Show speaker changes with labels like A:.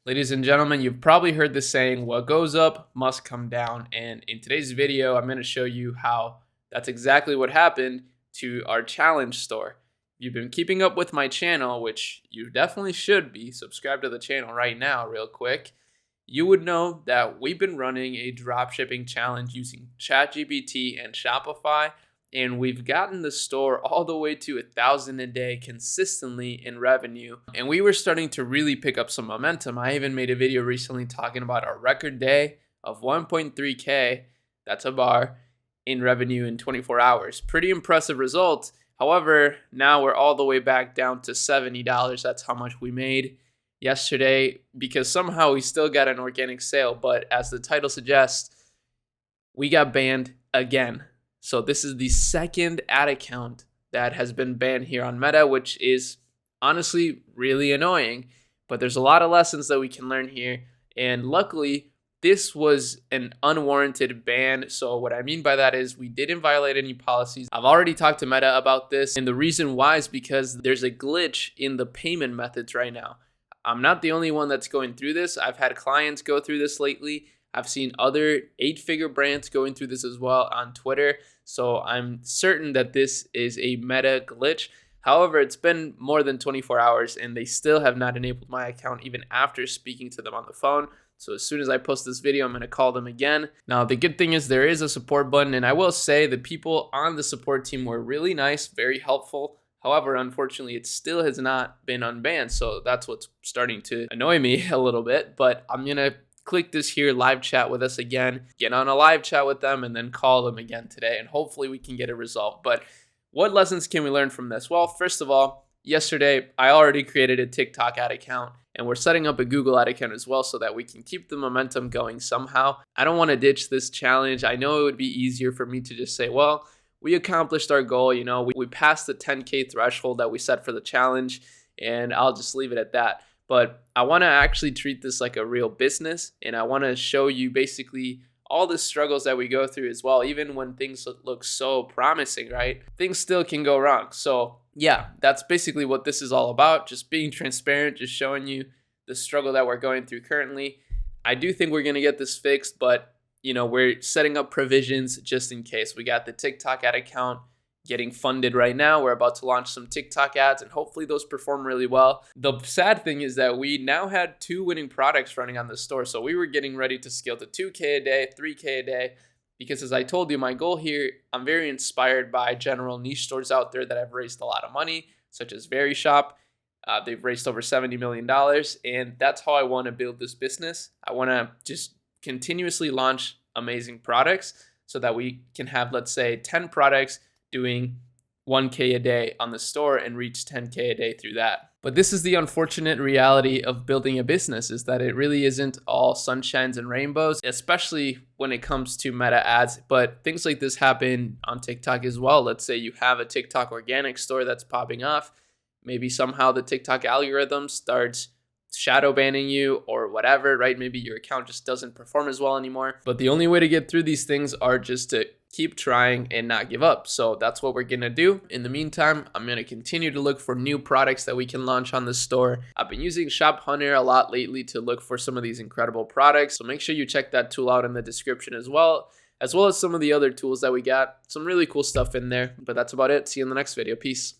A: Ladies and gentlemen, you've probably heard the saying, what goes up must come down. And in today's video, I'm going to show you how that's exactly what happened to our challenge store. If you've been keeping up with my channel, which you definitely should be, subscribe to the channel right now real quick, you would know that we've been running a dropshipping challenge using ChatGPT and Shopify, and we've gotten the store all the way to 1,000 a day consistently in revenue. And we were starting to really pick up some momentum. I even made a video recently talking about our record day of 1.3K, that's a bar, in revenue in 24 hours. Pretty impressive results. However, now we're all the way back down to $70. That's how much we made yesterday, because somehow we still got an organic sale. But as the title suggests, we got banned again. So this is the second ad account that has been banned here on Meta, which is honestly really annoying. But there's a lot of lessons that we can learn here. And luckily, this was an unwarranted ban. So what I mean by that is we didn't violate any policies. I've already talked to Meta about this. And the reason why is because there's a glitch in the payment methods right now. I'm not the only one that's going through this. I've had clients go through this lately. I've seen other 8-figure brands going through this as well on Twitter. So I'm certain that this is a Meta glitch. However, it's been more than 24 hours and they still have not enabled my account even after speaking to them on the phone. So as soon as I post this video, I'm going to call them again. Now, the good thing is there is a support button, and I will say the people on the support team were really nice, very helpful. However, unfortunately, it still has not been unbanned. So that's what's starting to annoy me a little bit. But I'm going to click this here, live chat with us again, get on a live chat with them, and then call them again today. And hopefully we can get it resolved. But what lessons can we learn from this? Well, first of all, yesterday I already created a TikTok ad account, and we're setting up a Google ad account as well so that we can keep the momentum going somehow. I don't want to ditch this challenge. I know it would be easier for me to just say, well, we accomplished our goal. You know, we passed the 10K threshold that we set for the challenge, and I'll just leave it at that. But I want to actually treat this like a real business, and I want to show you basically all the struggles that we go through as well. Even when things look so promising, right? Things still can go wrong. So yeah, that's basically what this is all about. Just being transparent, just showing you the struggle that we're going through currently. I do think we're going to get this fixed, but you know, we're setting up provisions just in case. We got the TikTok ad account getting funded right now. We're about to launch some TikTok ads, and hopefully those perform really well. The sad thing is that we now had 2 winning products running on the store. So we were getting ready to scale to 2K a day, 3K a day, because as I told you, my goal here, I'm very inspired by general niche stores out there that have raised a lot of money, such as Very Shop. They've raised over $70 million, and that's how I want to build this business. I want to just continuously launch amazing products so that we can have, let's say, 10 products doing 1K a day on the store and reach 10K a day through that. But this is the unfortunate reality of building a business, is that it really isn't all sunshines and rainbows, especially when it comes to Meta ads. But things like this happen on TikTok as well. Let's say you have a TikTok organic store that's popping off. Maybe somehow the TikTok algorithm starts shadow banning you or whatever, right? Maybe your account just doesn't perform as well anymore. But the only way to get through these things are just to keep trying and not give up. So that's what we're gonna do. In the meantime, I'm gonna continue to look for new products that we can launch on the store. I've been using Shop Hunter a lot lately to look for some of these incredible products. So make sure you check that tool out in the description as well as some of the other tools that we got. Some really cool stuff in there. But that's about it. See you in the next video. Peace.